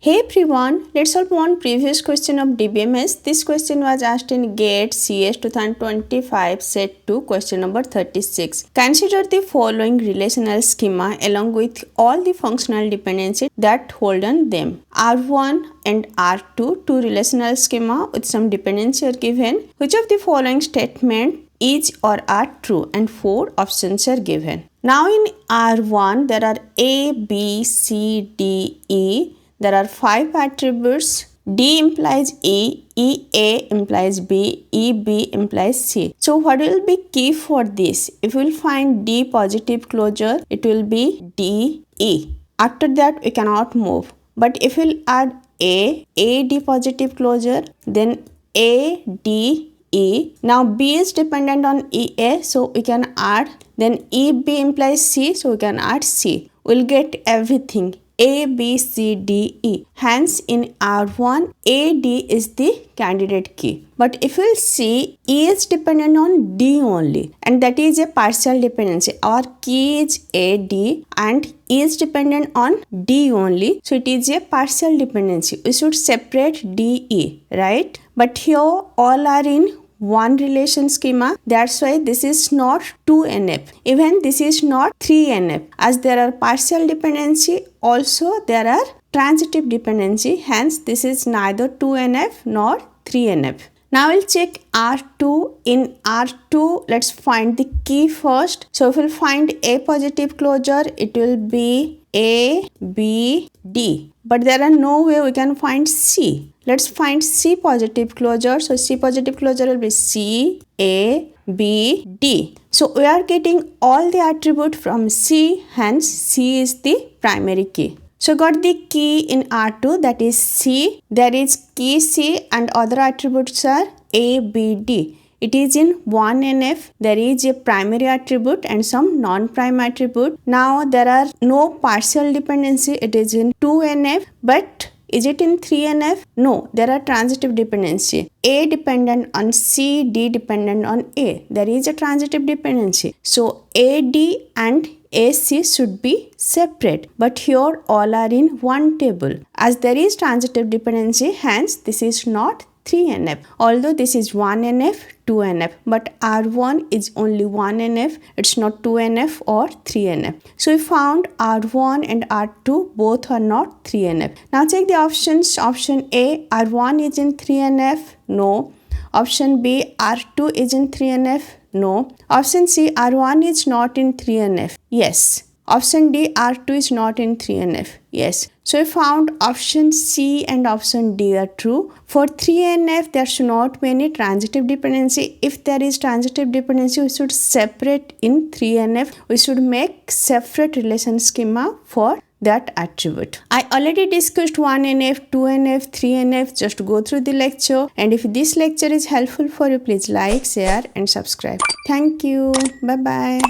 Hey everyone, let's solve one previous question of DBMS. This question was asked in GATE CS 2025 set 2 question number 36. Consider the following relational schema along with all the functional dependencies that hold on them. R1 and R2, two relational schema with some dependency are given. Which of the following statement is or are true, and 4 options are given. Now in R1 there are A, B, C, D, E. There are 5 attributes. D implies E, EA implies B, EB implies C. So what will be key for this? If we will find D positive closure, it will be D, E. After that we cannot move. But if we will add A, D positive closure, then A, D, E. Now B is dependent on EA, so we can add. Then EB implies C, so we can add C. We'll get everything. A, B, C, D, E. Hence in R1, A, D is the candidate key. But if we'll see, E is dependent on D only, and that is a partial dependency. Our key is A, D, and E is dependent on D only, so it is a partial dependency. We should separate D, E, right? But here all are in one relation schema. That's why this is not 2NF. Even this is not 3NF. As there are partial dependency, also there are transitive dependency. Hence this is neither 2NF nor 3NF. Now we'll check R2. In R2, let's find the key first. So if we'll find A positive closure, it will be A, B, D. But there are no way we can find C. Let's find C positive closure. So C positive closure will be C, A, B, D. So we are getting all the attribute from C. Hence C is the primary key. So got the key in R2, that is C. There is key C and other attributes are A, B, D. It is in 1NF. There is a primary attribute and some non-prime attribute. Now there are no partial dependency. It is in 2NF. But is it in 3NF? No, there are transitive dependency. A dependent on C, D dependent on A. There is a transitive dependency. So AD and AC should be separate. But here all are in one table. As there is transitive dependency, hence this is not 3NF. Although this is 1NF, 2NF, but R1 is only 1NF, it's not 2NF or 3NF. So we found R1 and R2 both are not 3NF. Now check the options. Option A, R1 is in 3NF, no. Option B, R2 is in 3NF, no. Option C, R1 is not in 3NF, yes. Option D, R2 is not in 3NF, yes. So we found option C and option D are true. For 3NF, there should not be any transitive dependency. If there is transitive dependency, we should separate in 3NF. We should make separate relation schema for that attribute. I already discussed 1NF, 2NF, 3NF. Just go through the lecture. And if this lecture is helpful for you, please like, share and subscribe. Thank you. Bye-bye.